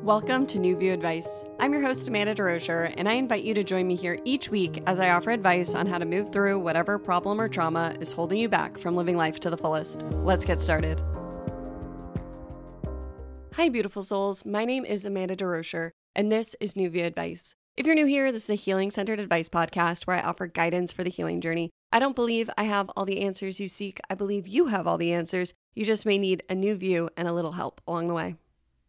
Welcome to New View Advice. I'm your host, Amanda DeRocher, and I invite you to join me here each week as I offer advice on how to move through whatever problem or trauma is holding you back from living life to the fullest. Let's get started. Hi, beautiful souls. My name is Amanda DeRocher, and this is New View Advice. If you're new here, this is a healing-centered advice podcast where I offer guidance for the healing journey. I don't believe I have all the answers you seek. I believe you have all the answers. You just may need a new view and a little help along the way.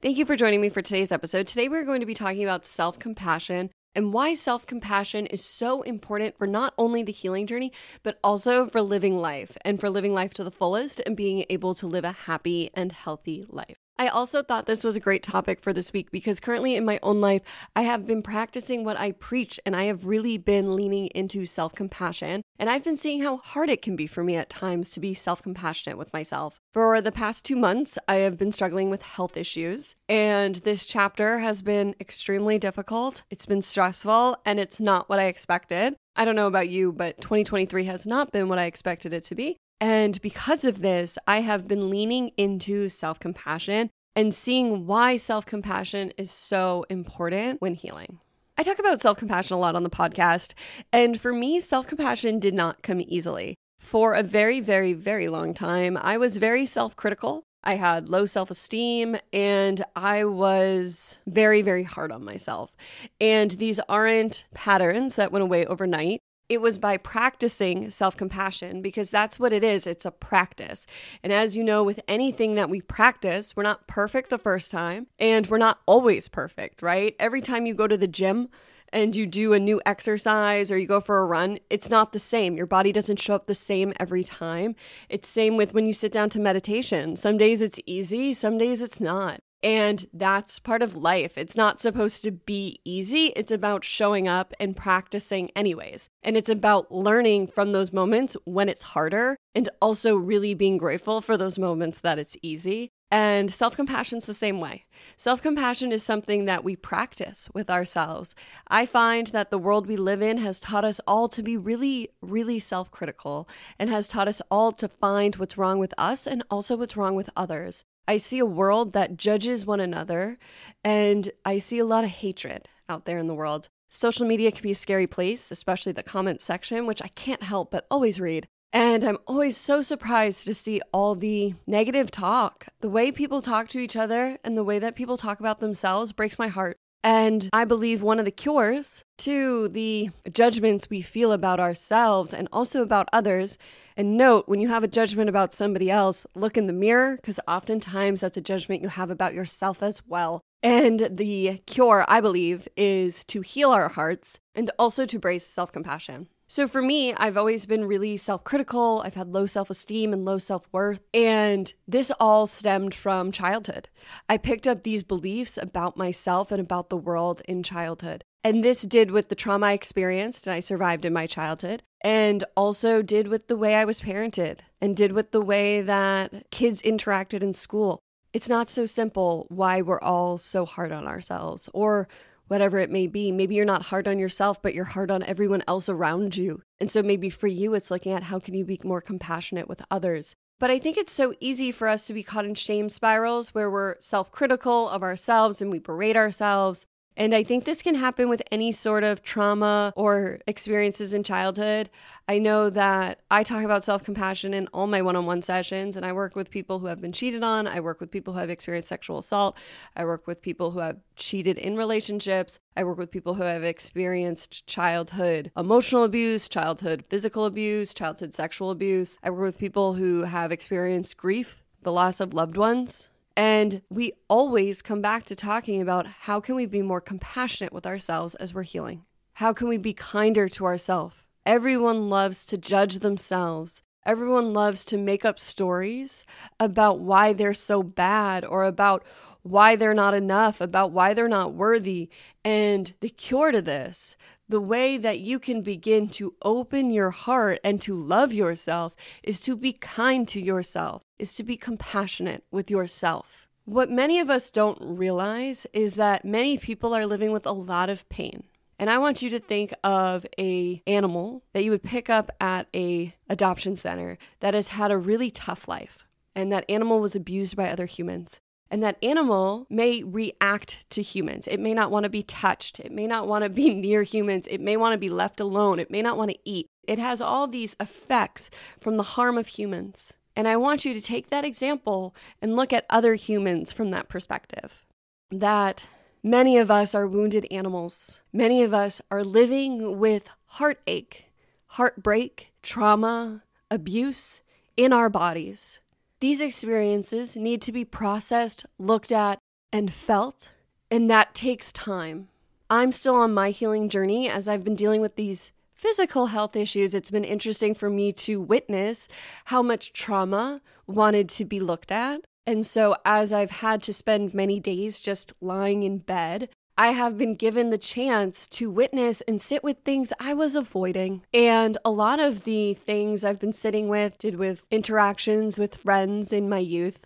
Thank you for joining me for today's episode. Today we're going to be talking about self-compassion and why self-compassion is so important for not only the healing journey, but also for living life and for living life to the fullest and being able to live a happy and healthy life. I also thought this was a great topic for this week because currently in my own life, I have been practicing what I preach and I have really been leaning into self-compassion. And I've been seeing how hard it can be for me at times to be self-compassionate with myself. For the past 2 months, I have been struggling with health issues, and this chapter has been extremely difficult. It's been stressful, and it's not what I expected. I don't know about you, but 2023 has not been what I expected it to be. And because of this, I have been leaning into self-compassion and seeing why self-compassion is so important when healing. I talk about self-compassion a lot on the podcast, and for me, self-compassion did not come easily. For a very, very, very long time, I was very self-critical. I had low self-esteem, and I was very, very hard on myself. And these aren't patterns that went away overnight. It was by practicing self-compassion, because that's what it is. It's a practice. And as you know, with anything that we practice, we're not perfect the first time, and we're not always perfect, right? Every time you go to the gym and you do a new exercise or you go for a run, it's not the same. Your body doesn't show up the same every time. It's same with when you sit down to meditation. Some days it's easy, some days it's not. And that's part of life. It's not supposed to be easy. It's about showing up and practicing anyways. And it's about learning from those moments when it's harder and also really being grateful for those moments that it's easy. And self-compassion's the same way. Self-compassion is something that we practice with ourselves. I find that the world we live in has taught us all to be really, really self-critical and has taught us all to find what's wrong with us and also what's wrong with others. I see a world that judges one another, and I see a lot of hatred out there in the world. Social media can be a scary place, especially the comment section, which I can't help but always read. And I'm always so surprised to see all the negative talk. The way people talk to each other and the way that people talk about themselves breaks my heart. And I believe one of the cures to the judgments we feel about ourselves and also about others, and note, when you have a judgment about somebody else, look in the mirror, because oftentimes that's a judgment you have about yourself as well. And the cure, I believe, is to heal our hearts and also to embrace self-compassion. So for me, I've always been really self-critical. I've had low self-esteem and low self-worth. And this all stemmed from childhood. I picked up these beliefs about myself and about the world in childhood. And this did with the trauma I experienced and I survived in my childhood, and also did with the way I was parented and did with the way that kids interacted in school. It's not so simple why we're all so hard on ourselves or whatever it may be. Maybe you're not hard on yourself, but you're hard on everyone else around you. And so maybe for you, it's looking at how can you be more compassionate with others. But I think it's so easy for us to be caught in shame spirals where we're self-critical of ourselves and we berate ourselves. And I think this can happen with any sort of trauma or experiences in childhood. I know that I talk about self-compassion in all my one-on-one sessions, and I work with people who have been cheated on. I work with people who have experienced sexual assault. I work with people who have cheated in relationships. I work with people who have experienced childhood emotional abuse, childhood physical abuse, childhood sexual abuse. I work with people who have experienced grief, the loss of loved ones. And we always come back to talking about how can we be more compassionate with ourselves as we're healing? How can we be kinder to ourselves? Everyone loves to judge themselves. Everyone loves to make up stories about why they're so bad or about why they're not enough, about why they're not worthy. And the cure to this, the way that you can begin to open your heart and to love yourself, is to be kind to yourself, is to be compassionate with yourself. What many of us don't realize is that many people are living with a lot of pain. And I want you to think of an animal that you would pick up at an adoption center that has had a really tough life. And that animal was abused by other humans. And that animal may react to humans. It may not want to be touched. It may not want to be near humans. It may want to be left alone. It may not want to eat. It has all these effects from the harm of humans. And I want you to take that example and look at other humans from that perspective. That many of us are wounded animals. Many of us are living with heartache, heartbreak, trauma, abuse in our bodies. These experiences need to be processed, looked at, and felt, and that takes time. I'm still on my healing journey as I've been dealing with these physical health issues. It's been interesting for me to witness how much trauma wanted to be looked at. And so as I've had to spend many days just lying in bed, I have been given the chance to witness and sit with things I was avoiding. And a lot of the things I've been sitting with did with interactions with friends in my youth.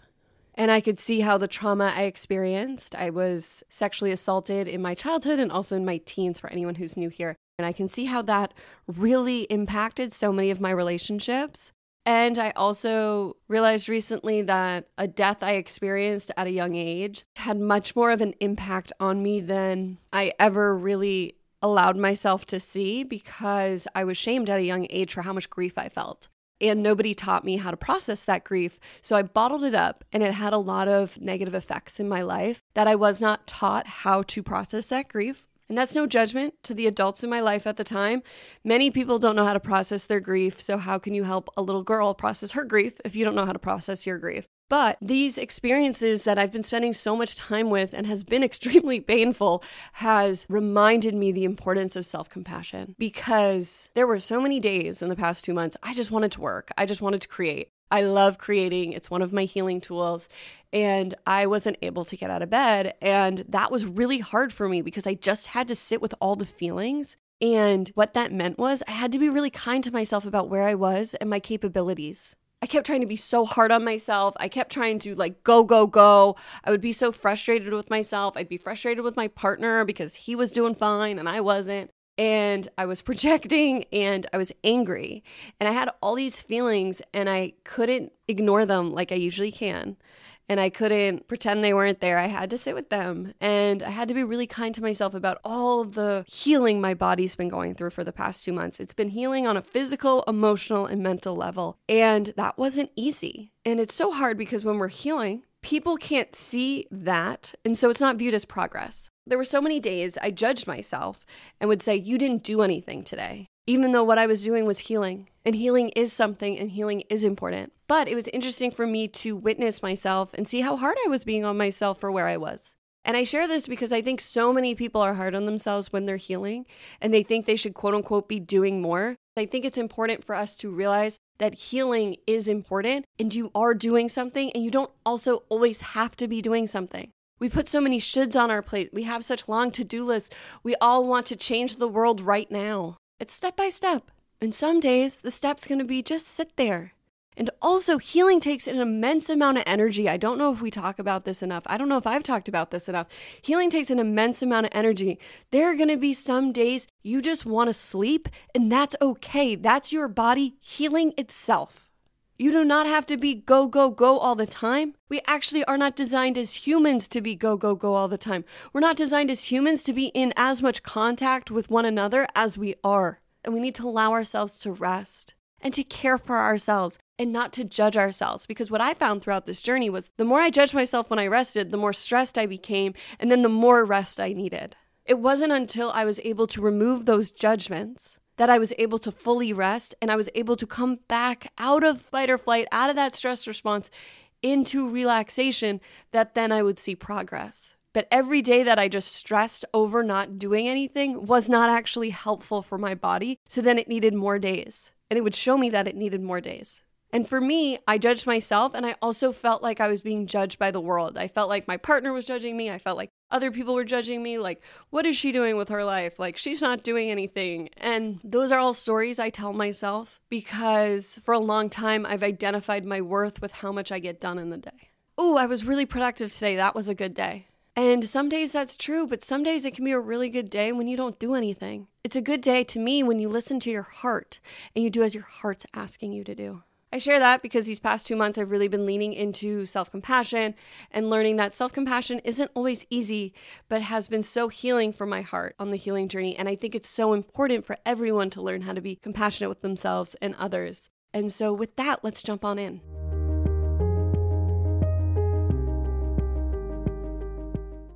And I could see how the trauma I experienced. I was sexually assaulted in my childhood and also in my teens, for anyone who's new here. And I can see how that really impacted so many of my relationships. And I also realized recently that a death I experienced at a young age had much more of an impact on me than I ever really allowed myself to see, because I was shamed at a young age for how much grief I felt. And nobody taught me how to process that grief. So I bottled it up, and it had a lot of negative effects in my life that I was not taught how to process that grief. And that's no judgment to the adults in my life at the time. Many people don't know how to process their grief, so how can you help a little girl process her grief if you don't know how to process your grief? But these experiences that I've been spending so much time with and has been extremely painful has reminded me the importance of self-compassion, because there were so many days in the past 2 months I just wanted to work. I just wanted to create. I love creating. It's one of my healing tools. And I wasn't able to get out of bed. And that was really hard for me because I just had to sit with all the feelings. And what that meant was I had to be really kind to myself about where I was and my capabilities. I kept trying to be so hard on myself. I kept trying to go. I would be so frustrated with myself. I'd be frustrated with my partner because he was doing fine and I wasn't. And I was projecting and I was angry. And I had all these feelings and I couldn't ignore them like I usually can. And I couldn't pretend they weren't there. I had to sit with them. And I had to be really kind to myself about all the healing my body's been going through for the past 2 months. It's been healing on a physical, emotional, and mental level. And that wasn't easy. And it's so hard because when we're healing, people can't see that. And so it's not viewed as progress. There were so many days I judged myself and would say, you didn't do anything today, even though what I was doing was healing. And healing is something, and healing is important. But it was interesting for me to witness myself and see how hard I was being on myself for where I was. And I share this because I think so many people are hard on themselves when they're healing, and they think they should quote unquote be doing more. I think it's important for us to realize that healing is important, and you are doing something, and you don't also always have to be doing something. We put so many shoulds on our plate. We have such long to-do lists. We all want to change the world right now. It's step by step. And some days, the step's going to be just sit there. And also, healing takes an immense amount of energy. I don't know if we talk about this enough. I don't know if I've talked about this enough. Healing takes an immense amount of energy. There are going to be some days you just want to sleep, and that's okay. That's your body healing itself. You do not have to be go all the time. We actually are not designed as humans to be go all the time. We're not designed as humans to be in as much contact with one another as we are. And we need to allow ourselves to rest and to care for ourselves and not to judge ourselves. Because what I found throughout this journey was the more I judged myself when I rested, the more stressed I became, and then the more rest I needed. It wasn't until I was able to remove those judgments that I was able to fully rest, and I was able to come back out of fight or flight, out of that stress response into relaxation, that then I would see progress. But every day that I just stressed over not doing anything was not actually helpful for my body. So then it needed more days, and it would show me that it needed more days. And for me, I judged myself, and I also felt like I was being judged by the world. I felt like my partner was judging me. I felt like other people were judging me. Like, what is she doing with her life? Like, she's not doing anything. And those are all stories I tell myself because for a long time, I've identified my worth with how much I get done in the day. Oh, I was really productive today. That was a good day. And some days that's true, but some days it can be a really good day when you don't do anything. It's a good day to me when you listen to your heart and you do as your heart's asking you to do. I share that because these past 2 months, I've really been leaning into self-compassion and learning that self-compassion isn't always easy, but has been so healing for my heart on the healing journey. And I think it's so important for everyone to learn how to be compassionate with themselves and others. And so with that, let's jump on in.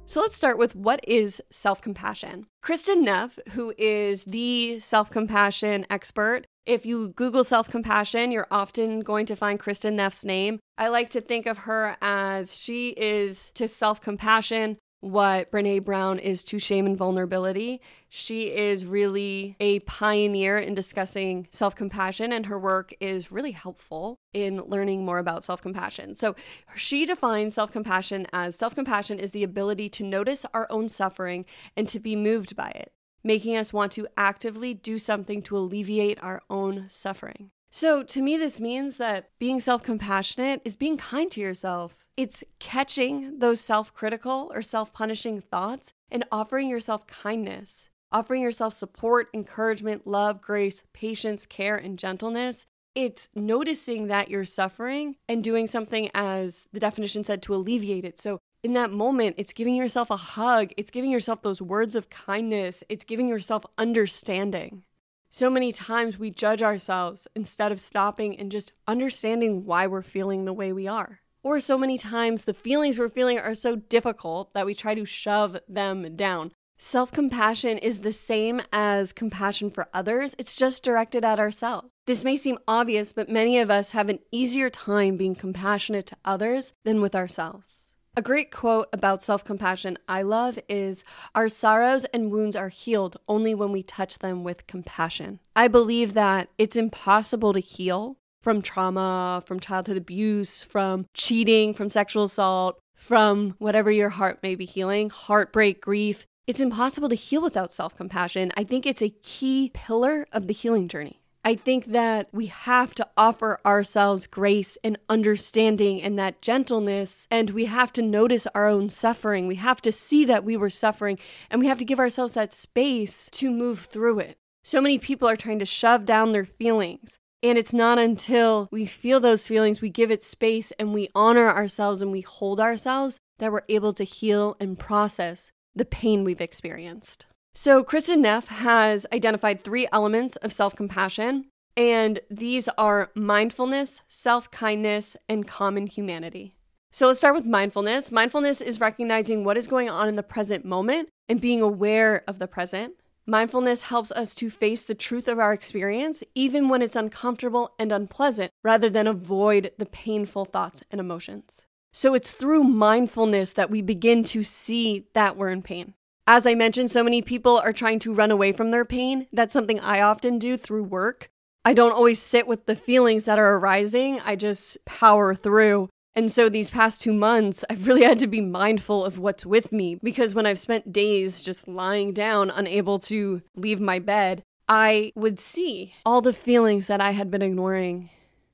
So let's start with what is self-compassion. Kristen Neff, who is the self-compassion expert, if you Google self-compassion, you're often going to find Kristen Neff's name. I like to think of her as she is to self-compassion what Brené Brown is to shame and vulnerability. She is really a pioneer in discussing self-compassion, and her work is really helpful in learning more about self-compassion. So she defines self-compassion as self-compassion is the ability to notice our own suffering and to be moved by it, making us want to actively do something to alleviate our own suffering. So to me, this means that being self-compassionate is being kind to yourself. It's catching those self-critical or self-punishing thoughts and offering yourself kindness, offering yourself support, encouragement, love, grace, patience, care, and gentleness. It's noticing that you're suffering and doing something, as the definition said, to alleviate it. So in that moment, it's giving yourself a hug. It's giving yourself those words of kindness. It's giving yourself understanding. So many times we judge ourselves instead of stopping and just understanding why we're feeling the way we are. Or so many times the feelings we're feeling are so difficult that we try to shove them down. Self-compassion is the same as compassion for others. It's just directed at ourselves. This may seem obvious, but many of us have an easier time being compassionate to others than with ourselves. A great quote about self-compassion I love is, "Our sorrows and wounds are healed only when we touch them with compassion." I believe that it's impossible to heal from trauma, from childhood abuse, from cheating, from sexual assault, from whatever your heart may be healing, heartbreak, grief. It's impossible to heal without self-compassion. I think it's a key pillar of the healing journey. I think that we have to offer ourselves grace and understanding and that gentleness, and we have to notice our own suffering. We have to see that we were suffering, and we have to give ourselves that space to move through it. So many people are trying to shove down their feelings, and it's not until we feel those feelings, we give it space, and we honor ourselves and we hold ourselves that we're able to heal and process the pain we've experienced. So Kristen Neff has identified 3 elements of self-compassion, and these are mindfulness, self-kindness, and common humanity. So let's start with mindfulness. Mindfulness is recognizing what is going on in the present moment and being aware of the present. Mindfulness helps us to face the truth of our experience, even when it's uncomfortable and unpleasant, rather than avoid the painful thoughts and emotions. So it's through mindfulness that we begin to see that we're in pain. As I mentioned, so many people are trying to run away from their pain. That's something I often do through work. I don't always sit with the feelings that are arising. I just power through. And so these past 2 months, I've really had to be mindful of what's with me, because when I've spent days just lying down, unable to leave my bed, I would see all the feelings that I had been ignoring,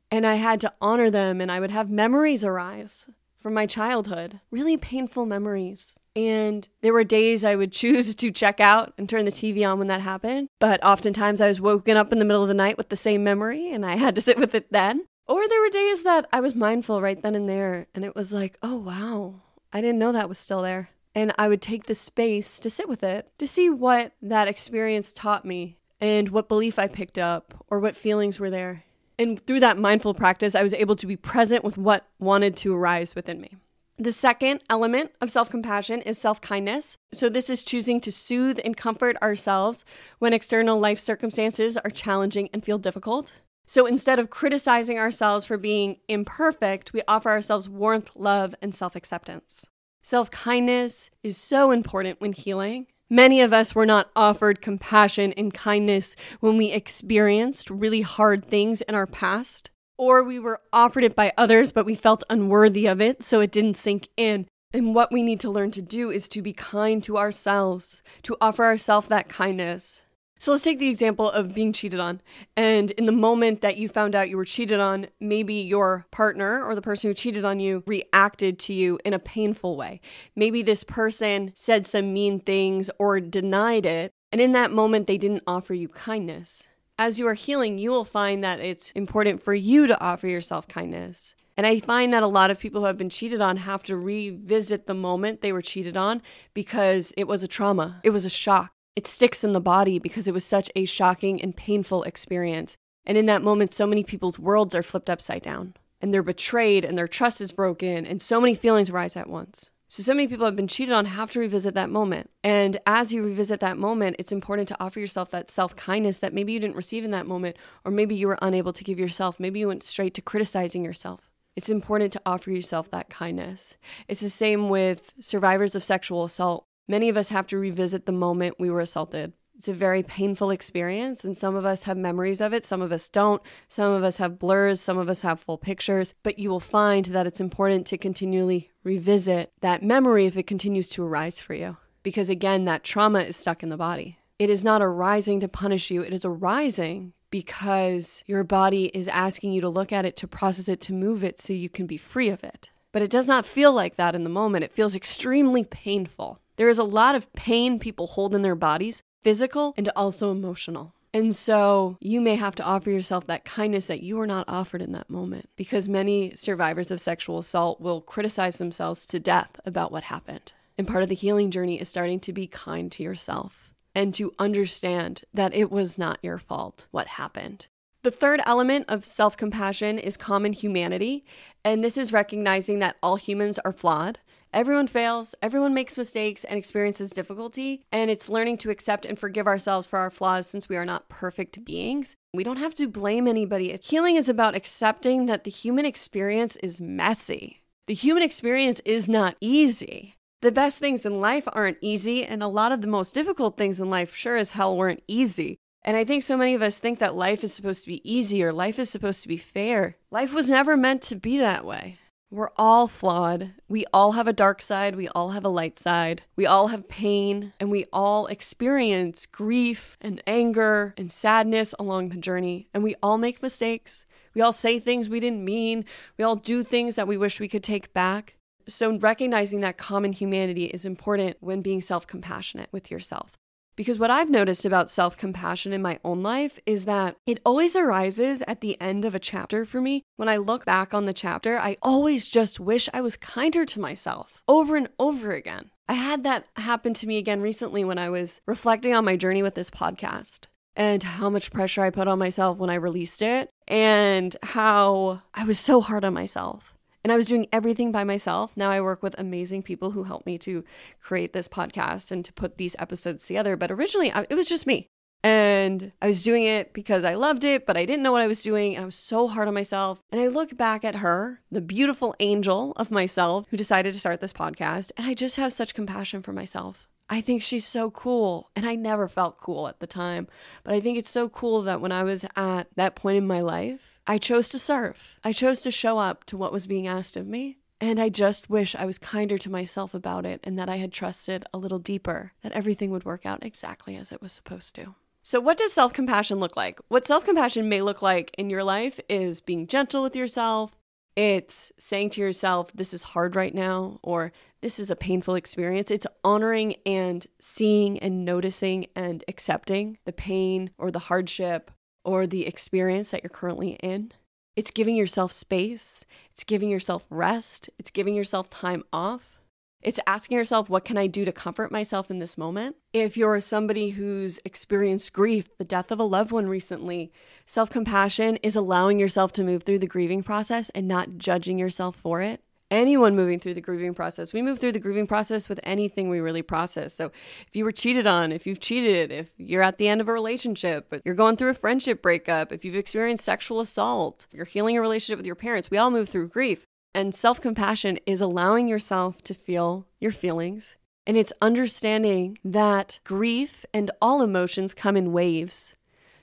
and I had to honor them, and I would have memories arise from my childhood, really painful memories. And there were days I would choose to check out and turn the TV on when that happened. But oftentimes I was woken up in the middle of the night with the same memory, and I had to sit with it then. Or there were days that I was mindful right then and there, and it was like, oh wow, I didn't know that was still there. And I would take the space to sit with it, to see what that experience taught me and what belief I picked up or what feelings were there. And through that mindful practice, I was able to be present with what wanted to arise within me. The second element of self-compassion is self-kindness. So this is choosing to soothe and comfort ourselves when external life circumstances are challenging and feel difficult. So instead of criticizing ourselves for being imperfect, we offer ourselves warmth, love, and self-acceptance. Self-kindness is so important when healing. Many of us were not offered compassion and kindness when we experienced really hard things in our past. Or we were offered it by others, but we felt unworthy of it, so it didn't sink in. And what we need to learn to do is to be kind to ourselves, to offer ourselves that kindness. So let's take the example of being cheated on. And in the moment that you found out you were cheated on, maybe your partner or the person who cheated on you reacted to you in a painful way. Maybe this person said some mean things or denied it. And in that moment, they didn't offer you kindness. as you are healing, you will find that it's important for you to offer yourself kindness. And I find that a lot of people who have been cheated on have to revisit the moment they were cheated on because it was a trauma. It was a shock. It sticks in the body because it was such a shocking and painful experience. And in that moment, so many people's worlds are flipped upside down. And they're betrayed and their trust is broken and so many feelings rise at once. So many people have been cheated on have to revisit that moment. And as you revisit that moment, it's important to offer yourself that self-kindness that maybe you didn't receive in that moment, or maybe you were unable to give yourself. Maybe you went straight to criticizing yourself. It's important to offer yourself that kindness. It's the same with survivors of sexual assault. Many of us have to revisit the moment we were assaulted. It's a very painful experience, and some of us have memories of it, some of us don't. Some of us have blurs, some of us have full pictures, but you will find that it's important to continually revisit that memory if it continues to arise for you. Because again, that trauma is stuck in the body. It is not arising to punish you, it is arising because your body is asking you to look at it, to process it, to move it so you can be free of it. But it does not feel like that in the moment. It feels extremely painful. There is a lot of pain people hold in their bodies, physical and also emotional. And so you may have to offer yourself that kindness that you were not offered in that moment, because many survivors of sexual assault will criticize themselves to death about what happened. And part of the healing journey is starting to be kind to yourself and to understand that it was not your fault what happened. The third element of self-compassion is common humanity, and this is recognizing that all humans are flawed. Everyone fails, everyone makes mistakes and experiences difficulty, and it's learning to accept and forgive ourselves for our flaws since we are not perfect beings. We don't have to blame anybody. Healing is about accepting that the human experience is messy. The human experience is not easy. The best things in life aren't easy, and a lot of the most difficult things in life sure as hell weren't easy. And I think so many of us think that life is supposed to be easy or life is supposed to be fair. Life was never meant to be that way. We're all flawed. We all have a dark side. We all have a light side. We all have pain, and we all experience grief and anger and sadness along the journey. And we all make mistakes. We all say things we didn't mean. We all do things that we wish we could take back. So recognizing that common humanity is important when being self-compassionate with yourself. Because what I've noticed about self-compassion in my own life is that it always arises at the end of a chapter for me. When I look back on the chapter, I always just wish I was kinder to myself over and over again. I had that happen to me again recently when I was reflecting on my journey with this podcast and how much pressure I put on myself when I released it and how I was so hard on myself. And I was doing everything by myself. Now I work with amazing people who help me to create this podcast and to put these episodes together. But originally, it was just me. And I was doing it because I loved it, but I didn't know what I was doing. And I was so hard on myself. And I look back at her, the beautiful angel of myself who decided to start this podcast. And I just have such compassion for myself. I think she's so cool. And I never felt cool at the time. But I think it's so cool that when I was at that point in my life, I chose to serve. I chose to show up to what was being asked of me. And I just wish I was kinder to myself about it and that I had trusted a little deeper that everything would work out exactly as it was supposed to. So what does self-compassion look like? What self-compassion may look like in your life is being gentle with yourself. It's saying to yourself, this is hard right now, or this is a painful experience. It's honoring and seeing and noticing and accepting the pain or the hardship or the experience that you're currently in. It's giving yourself space. It's giving yourself rest. It's giving yourself time off. It's asking yourself, what can I do to comfort myself in this moment? If you're somebody who's experienced grief, the death of a loved one recently, self-compassion is allowing yourself to move through the grieving process and not judging yourself for it. Anyone moving through the grieving process. We move through the grieving process with anything we really process. So if you were cheated on, if you've cheated, if you're at the end of a relationship, but you're going through a friendship breakup, if you've experienced sexual assault, you're healing a relationship with your parents, we all move through grief. And self-compassion is allowing yourself to feel your feelings. And it's understanding that grief and all emotions come in waves.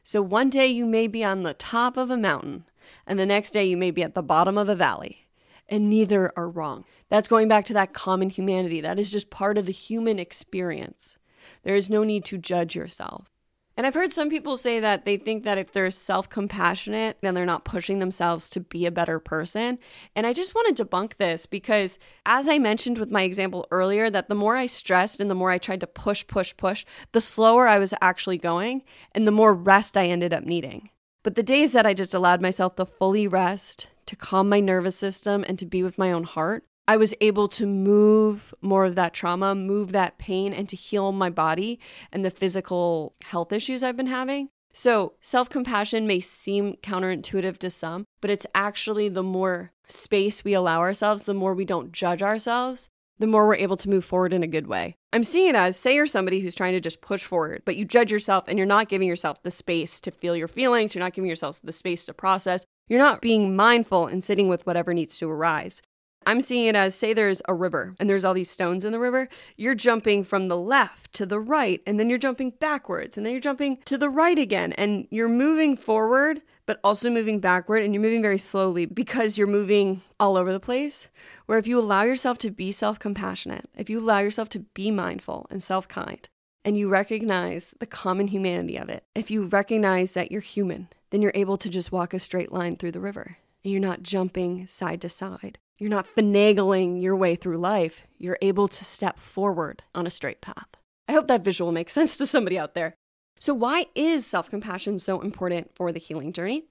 So one day you may be on the top of a mountain, and the next day you may be at the bottom of a valley. And neither are wrong. That's going back to that common humanity. That is just part of the human experience. There is no need to judge yourself. And I've heard some people say that they think that if they're self-compassionate, then they're not pushing themselves to be a better person. And I just want to debunk this because, as I mentioned with my example earlier, that the more I stressed and the more I tried to push, the slower I was actually going and the more rest I ended up needing. But the days that I just allowed myself to fully rest, to calm my nervous system, and to be with my own heart, I was able to move more of that trauma, move that pain, and to heal my body and the physical health issues I've been having. So self-compassion may seem counterintuitive to some, but it's actually the more space we allow ourselves, the more we don't judge ourselves, the more we're able to move forward in a good way. I'm seeing it as, say you're somebody who's trying to just push forward, but you judge yourself and you're not giving yourself the space to feel your feelings. You're not giving yourself the space to process. You're not being mindful and sitting with whatever needs to arise. I'm seeing it as, say there's a river and there's all these stones in the river. You're jumping from the left to the right, and then you're jumping backwards, and then you're jumping to the right again. And you're moving forward, but also moving backward, and you're moving very slowly because you're moving all over the place. Where if you allow yourself to be self-compassionate, if you allow yourself to be mindful and self-kind, and you recognize the common humanity of it, if you recognize that you're human, then you're able to just walk a straight line through the river. And you're not jumping side to side. You're not finagling your way through life. You're able to step forward on a straight path. I hope that visual makes sense to somebody out there. So why is self-compassion so important for the healing journey?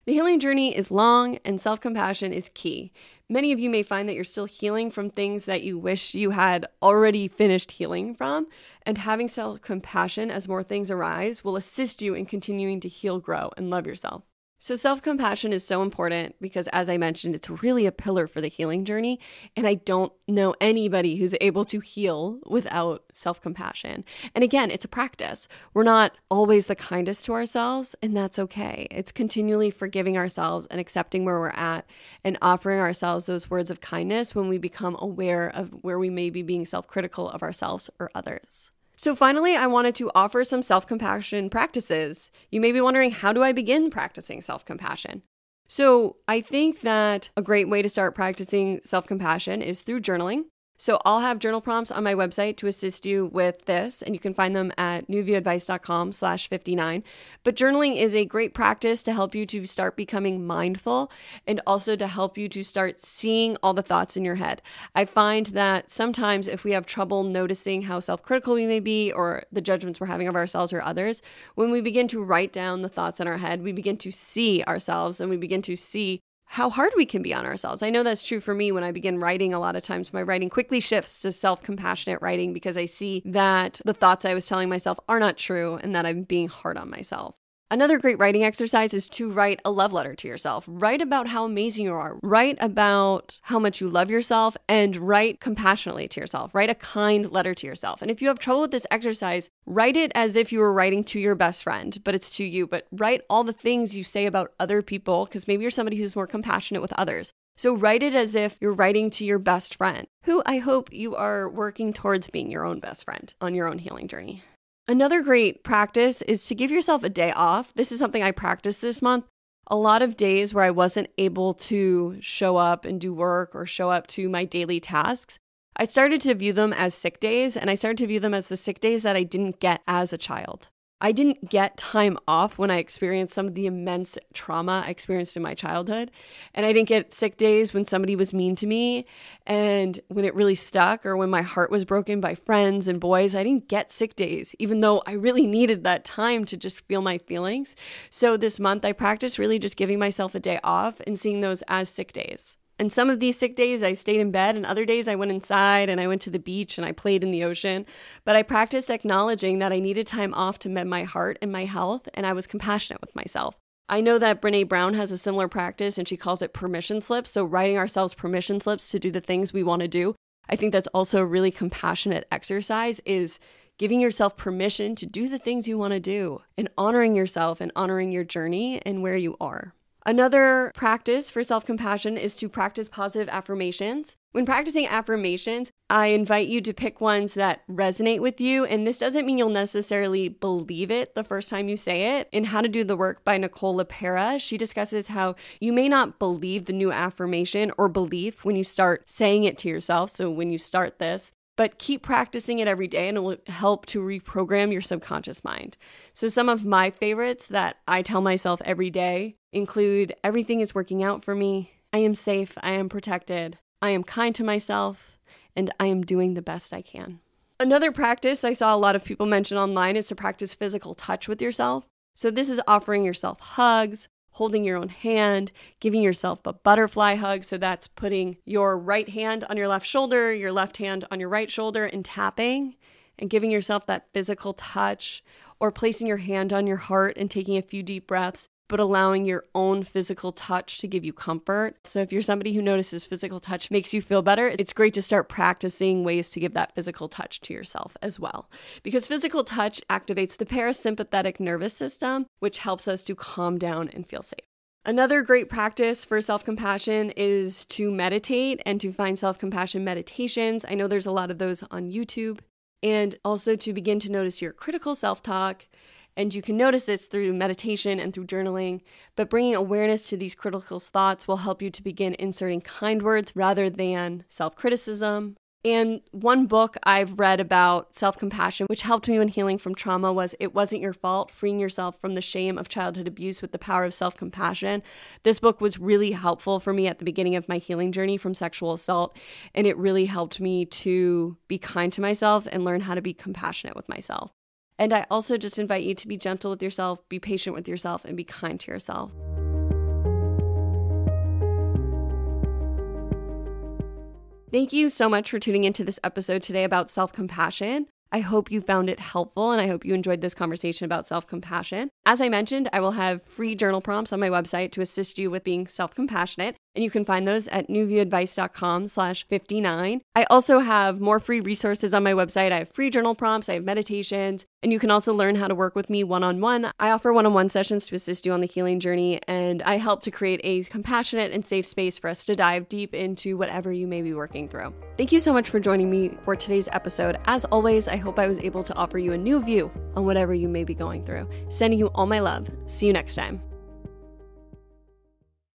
The healing journey is long and self-compassion is key. Many of you may find that you're still healing from things that you wish you had already finished healing from, and having self-compassion as more things arise will assist you in continuing to heal, grow, and love yourself. So self-compassion is so important because, as I mentioned, it's really a pillar for the healing journey. And I don't know anybody who's able to heal without self-compassion. And again, it's a practice. We're not always the kindest to ourselves, and that's okay. It's continually forgiving ourselves and accepting where we're at and offering ourselves those words of kindness when we become aware of where we may be being self-critical of ourselves or others. So finally, I wanted to offer some self-compassion practices. You may be wondering, how do I begin practicing self-compassion? So I think that a great way to start practicing self-compassion is through journaling. So I'll have journal prompts on my website to assist you with this, and you can find them at newviewadvice.com/59. But journaling is a great practice to help you to start becoming mindful and also to help you to start seeing all the thoughts in your head. I find that sometimes if we have trouble noticing how self-critical we may be or the judgments we're having of ourselves or others, when we begin to write down the thoughts in our head, we begin to see ourselves and we begin to see how hard we can be on ourselves. I know that's true for me when I begin writing. A lot of times my writing quickly shifts to self-compassionate writing because I see that the thoughts I was telling myself are not true and that I'm being hard on myself. Another great writing exercise is to write a love letter to yourself. Write about how amazing you are. Write about how much you love yourself and write compassionately to yourself. Write a kind letter to yourself. And if you have trouble with this exercise, write it as if you were writing to your best friend, but it's to you. But write all the things you say about other people because maybe you're somebody who's more compassionate with others. So write it as if you're writing to your best friend, who I hope you are working towards being your own best friend on your own healing journey. Another great practice is to give yourself a day off. This is something I practiced this month. A lot of days where I wasn't able to show up and do work or show up to my daily tasks, I started to view them as sick days, and I started to view them as the sick days that I didn't get as a child. I didn't get time off when I experienced some of the immense trauma I experienced in my childhood. And I didn't get sick days when somebody was mean to me and when it really stuck or when my heart was broken by friends and boys. I didn't get sick days, even though I really needed that time to just feel my feelings. So this month I practiced really just giving myself a day off and seeing those as sick days. And some of these sick days I stayed in bed, and other days I went inside and I went to the beach and I played in the ocean. But I practiced acknowledging that I needed time off to mend my heart and my health, and I was compassionate with myself. I know that Brene Brown has a similar practice, and she calls it permission slips. So writing ourselves permission slips to do the things we want to do. I think that's also a really compassionate exercise, is giving yourself permission to do the things you want to do and honoring yourself and honoring your journey and where you are. Another practice for self-compassion is to practice positive affirmations. When practicing affirmations, I invite you to pick ones that resonate with you. And this doesn't mean you'll necessarily believe it the first time you say it. In How to Do the Work by Nicole LePera, she discusses how you may not believe the new affirmation or belief when you start saying it to yourself. So when you start this, but keep practicing it every day and it will help to reprogram your subconscious mind. So some of my favorites that I tell myself every day include everything is working out for me, I am safe, I am protected, I am kind to myself, and I am doing the best I can. Another practice I saw a lot of people mention online is to practice physical touch with yourself. So this is offering yourself hugs, holding your own hand, giving yourself a butterfly hug. So that's putting your right hand on your left shoulder, your left hand on your right shoulder, and tapping and giving yourself that physical touch, or placing your hand on your heart and taking a few deep breaths, but allowing your own physical touch to give you comfort. So if you're somebody who notices physical touch makes you feel better, it's great to start practicing ways to give that physical touch to yourself as well. Because physical touch activates the parasympathetic nervous system, which helps us to calm down and feel safe. Another great practice for self-compassion is to meditate and to find self-compassion meditations. I know there's a lot of those on YouTube. And also to begin to notice your critical self-talk. And you can notice this through meditation and through journaling, but bringing awareness to these critical thoughts will help you to begin inserting kind words rather than self-criticism. And one book I've read about self-compassion, which helped me when healing from trauma, was It Wasn't Your Fault, Freeing Yourself from the Shame of Childhood Abuse with the Power of Self-Compassion. This book was really helpful for me at the beginning of my healing journey from sexual assault, and it really helped me to be kind to myself and learn how to be compassionate with myself. And I also just invite you to be gentle with yourself, be patient with yourself, and be kind to yourself. Thank you so much for tuning into this episode today about self-compassion. I hope you found it helpful, and I hope you enjoyed this conversation about self-compassion. As I mentioned, I will have free journal prompts on my website to assist you with being self-compassionate, and you can find those at newviewadvice.com/59. I also have more free resources on my website. I have free journal prompts, I have meditations, and you can also learn how to work with me one-on-one. I offer one-on-one sessions to assist you on the healing journey, and I help to create a compassionate and safe space for us to dive deep into whatever you may be working through. Thank you so much for joining me for today's episode. As always, I hope I was able to offer you a new view on whatever you may be going through. Sending you all my love. See you next time.